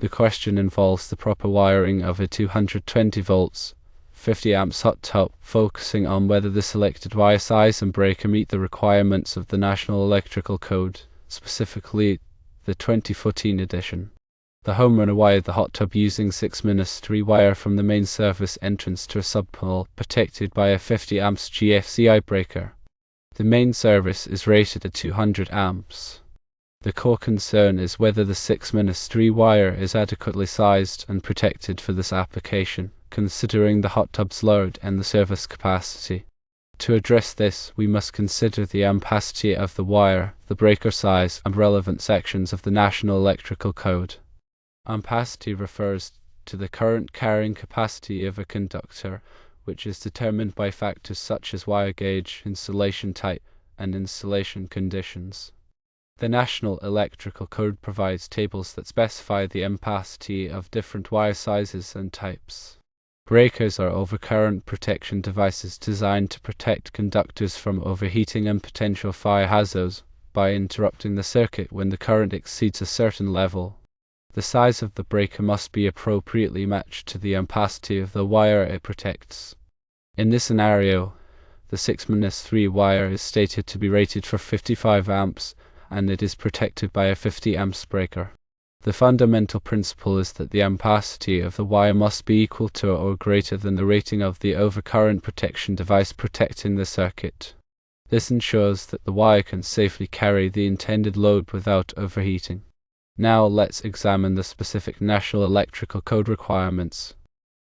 the question involves the proper wiring of a 220 volts, 50 amps hot tub, focusing on whether the selected wire size and breaker meet the requirements of the National Electrical Code, specifically the 2014 edition. The homeowner wired the hot tub using 6-3 wire from the main service entrance to a sub-panel protected by a 50 amps GFCI breaker. The main service is rated at 200 amps. The core concern is whether the 6-3 wire is adequately sized and protected for this application, considering the hot tub's load and the service capacity. To address this, we must consider the ampacity of the wire, the breaker size, and relevant sections of the National Electrical Code. Ampacity refers to the current carrying capacity of a conductor, which is determined by factors such as wire gauge, insulation type, and installation conditions. The National Electrical Code provides tables that specify the ampacity of different wire sizes and types. Breakers are overcurrent protection devices designed to protect conductors from overheating and potential fire hazards by interrupting the circuit when the current exceeds a certain level. The size of the breaker must be appropriately matched to the ampacity of the wire it protects. In this scenario, the 6-3 wire is stated to be rated for 55 amps, and it is protected by a 50 amps breaker. The fundamental principle is that the ampacity of the wire must be equal to or greater than the rating of the overcurrent protection device protecting the circuit. This ensures that the wire can safely carry the intended load without overheating. Now let's examine the specific National Electrical Code requirements.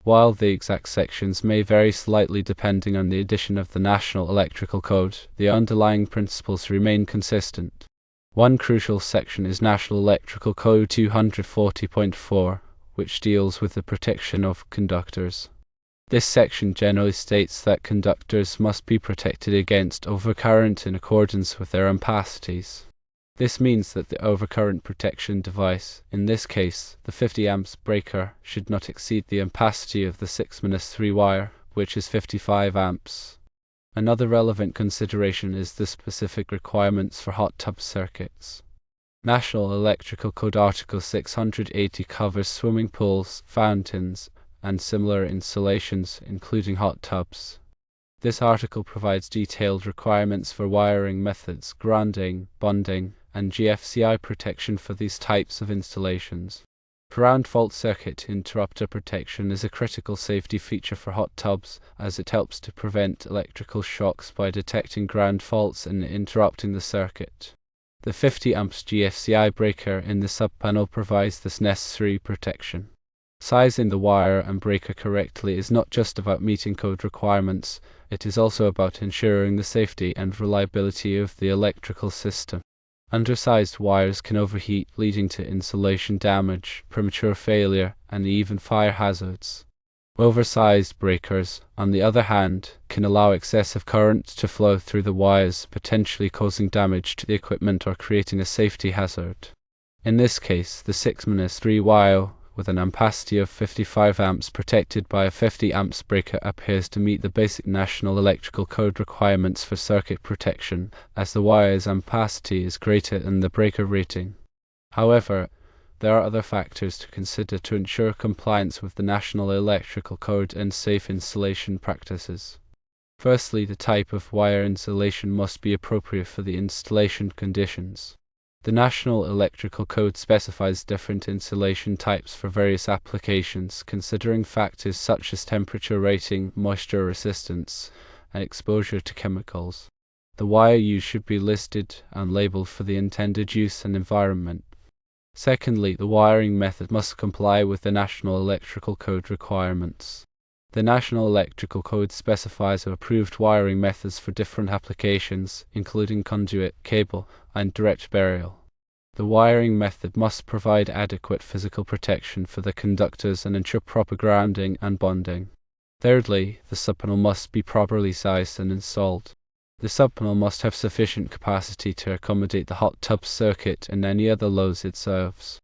While the exact sections may vary slightly depending on the edition of the National Electrical Code, the underlying principles remain consistent. One crucial section is National Electrical Code 240.4, which deals with the protection of conductors. This section generally states that conductors must be protected against overcurrent in accordance with their ampacities. This means that the overcurrent protection device, in this case the 50 amps breaker, should not exceed the ampacity of the 6-3 wire, which is 55 amps. Another relevant consideration is the specific requirements for hot tub circuits. National Electrical Code Article 680 covers swimming pools, fountains, and similar installations, including hot tubs. This article provides detailed requirements for wiring methods, grounding, bonding, and GFCI protection for these types of installations. Ground fault circuit interrupter protection is a critical safety feature for hot tubs, as it helps to prevent electrical shocks by detecting ground faults and interrupting the circuit. The 50 amps GFCI breaker in the sub-panel provides this necessary protection. Sizing the wire and breaker correctly is not just about meeting code requirements, it is also about ensuring the safety and reliability of the electrical system. Undersized wires can overheat, leading to insulation damage, premature failure, and even fire hazards. Oversized breakers, on the other hand, can allow excessive current to flow through the wires, potentially causing damage to the equipment or creating a safety hazard. In this case, the 6-3 wire with an ampacity of 55 amps protected by a 50 amps breaker appears to meet the basic National Electrical Code requirements for circuit protection, as the wire's ampacity is greater than the breaker rating. However, there are other factors to consider to ensure compliance with the National Electrical Code and safe installation practices. Firstly, the type of wire insulation must be appropriate for the installation conditions. The National Electrical Code specifies different insulation types for various applications, considering factors such as temperature rating, moisture resistance, and exposure to chemicals. The wire used should be listed and labeled for the intended use and environment. Secondly, the wiring method must comply with the National Electrical Code requirements. The National Electrical Code specifies approved wiring methods for different applications, including conduit, cable, and direct burial. The wiring method must provide adequate physical protection for the conductors and ensure proper grounding and bonding. Thirdly, the sub-panel must be properly sized and installed. The sub-panel must have sufficient capacity to accommodate the hot tub circuit and any other loads it serves.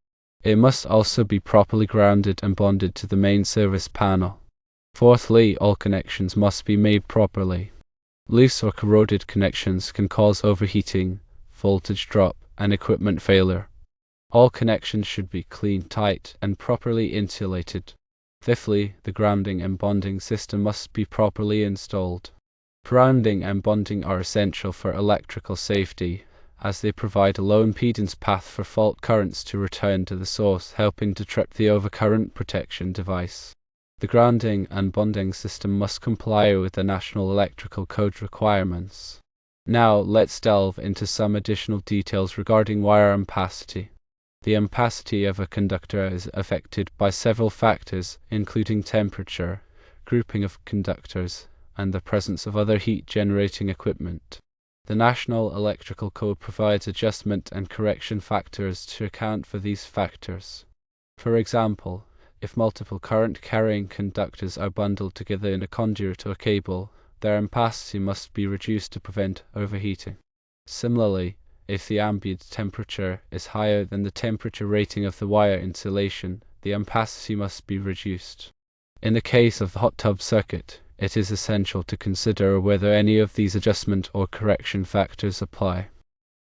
It must also be properly grounded and bonded to the main service panel. Fourthly, all connections must be made properly. Loose or corroded connections can cause overheating, voltage drop, and equipment failure. All connections should be clean, tight, and properly insulated. Fifthly, the grounding and bonding system must be properly installed. Grounding and bonding are essential for electrical safety, as they provide a low impedance path for fault currents to return to the source, helping to trip the overcurrent protection device. The grounding and bonding system must comply with the National Electrical Code requirements. Now, let's delve into some additional details regarding wire ampacity. The ampacity of a conductor is affected by several factors, including temperature, grouping of conductors, and the presence of other heat-generating equipment. The National Electrical Code provides adjustment and correction factors to account for these factors. For example, if multiple current-carrying conductors are bundled together in a conduit or cable, their ampacity must be reduced to prevent overheating. Similarly, if the ambient temperature is higher than the temperature rating of the wire insulation, the ampacity must be reduced. In the case of the hot tub circuit, it is essential to consider whether any of these adjustment or correction factors apply.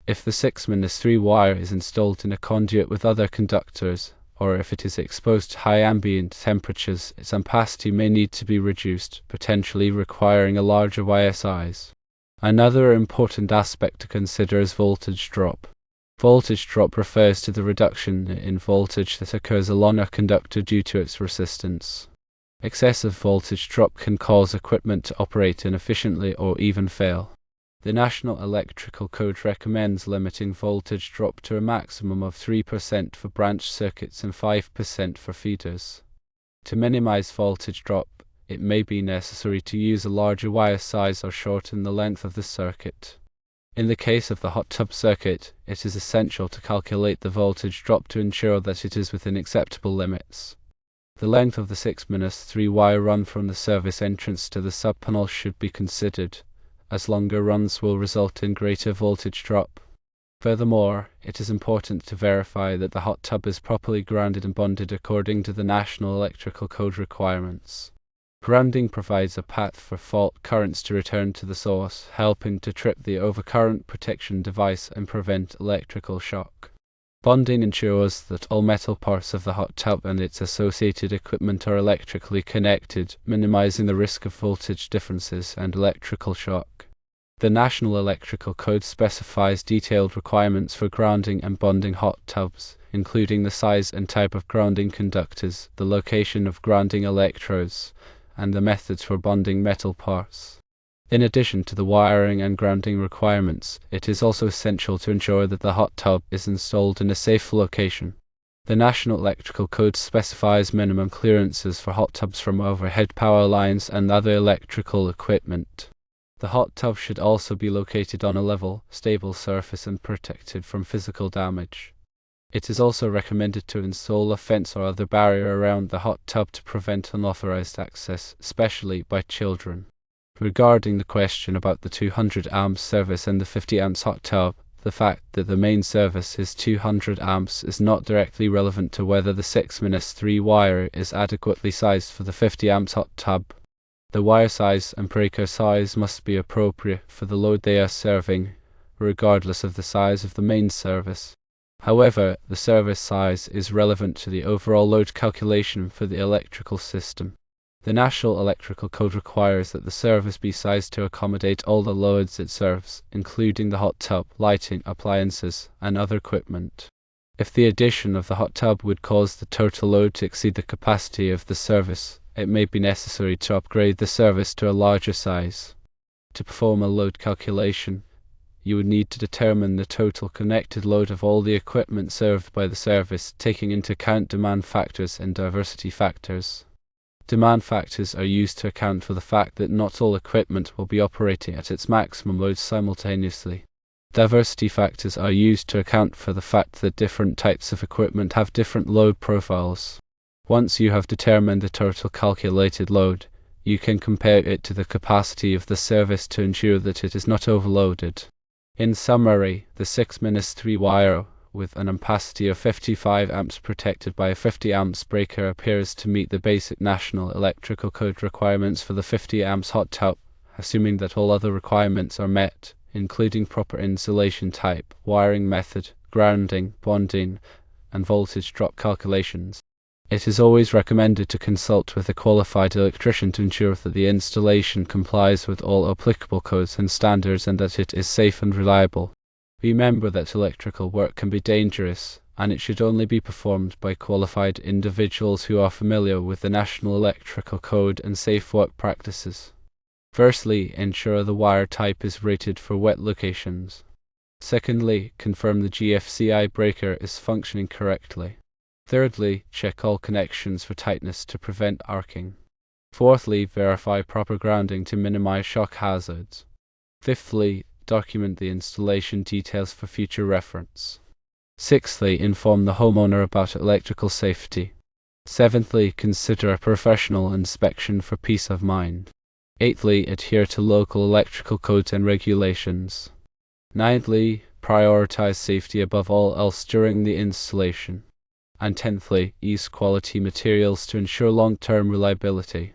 If the 6-3 wire is installed in a conduit with other conductors, or if it is exposed to high ambient temperatures, its ampacity may need to be reduced, potentially requiring a larger wire size. Another important aspect to consider is voltage drop. Voltage drop refers to the reduction in voltage that occurs along a conductor due to its resistance. Excessive voltage drop can cause equipment to operate inefficiently or even fail. The National Electrical Code recommends limiting voltage drop to a maximum of 3% for branch circuits and 5% for feeders. To minimize voltage drop, it may be necessary to use a larger wire size or shorten the length of the circuit. In the case of the hot tub circuit, it is essential to calculate the voltage drop to ensure that it is within acceptable limits. The length of the 6-3 wire run from the service entrance to the sub-panel should be considered, as longer runs will result in greater voltage drop. Furthermore, it is important to verify that the hot tub is properly grounded and bonded according to the National Electrical Code requirements. Grounding provides a path for fault currents to return to the source, helping to trip the overcurrent protection device and prevent electrical shock. Bonding ensures that all metal parts of the hot tub and its associated equipment are electrically connected, minimizing the risk of voltage differences and electrical shock. The National Electrical Code specifies detailed requirements for grounding and bonding hot tubs, including the size and type of grounding conductors, the location of grounding electrodes, and the methods for bonding metal parts. In addition to the wiring and grounding requirements, it is also essential to ensure that the hot tub is installed in a safe location. The National Electrical Code specifies minimum clearances for hot tubs from overhead power lines and other electrical equipment. The hot tub should also be located on a level, stable surface and protected from physical damage. It is also recommended to install a fence or other barrier around the hot tub to prevent unauthorized access, especially by children. Regarding the question about the 200 amps service and the 50 amps hot tub, the fact that the main service is 200 amps is not directly relevant to whether the 6-3 wire is adequately sized for the 50 amps hot tub. The wire size and breaker size must be appropriate for the load they are serving, regardless of the size of the main service. However, the service size is relevant to the overall load calculation for the electrical system. The National Electrical Code requires that the service be sized to accommodate all the loads it serves, including the hot tub, lighting, appliances, and other equipment. If the addition of the hot tub would cause the total load to exceed the capacity of the service, it may be necessary to upgrade the service to a larger size. To perform a load calculation, you would need to determine the total connected load of all the equipment served by the service, taking into account demand factors and diversity factors. Demand factors are used to account for the fact that not all equipment will be operating at its maximum load simultaneously. Diversity factors are used to account for the fact that different types of equipment have different load profiles. Once you have determined the total calculated load, you can compare it to the capacity of the service to ensure that it is not overloaded. In summary, the 6-3 wire with an ampacity of 55 amps protected by a 50 amps breaker appears to meet the basic National Electrical Code requirements for the 50 amps hot tub, assuming that all other requirements are met, including proper insulation type, wiring method, grounding, bonding, and voltage drop calculations. It is always recommended to consult with a qualified electrician to ensure that the installation complies with all applicable codes and standards and that it is safe and reliable. Remember that electrical work can be dangerous, and it should only be performed by qualified individuals who are familiar with the National Electrical Code and safe work practices. Firstly, ensure the wire type is rated for wet locations. Secondly, confirm the GFCI breaker is functioning correctly. Thirdly, check all connections for tightness to prevent arcing. Fourthly, verify proper grounding to minimize shock hazards. Fifthly, document the installation details for future reference. Sixthly, inform the homeowner about electrical safety. Seventhly, consider a professional inspection for peace of mind. Eighthly, adhere to local electrical codes and regulations. Ninthly, prioritize safety above all else during the installation. And tenthly, use quality materials to ensure long-term reliability.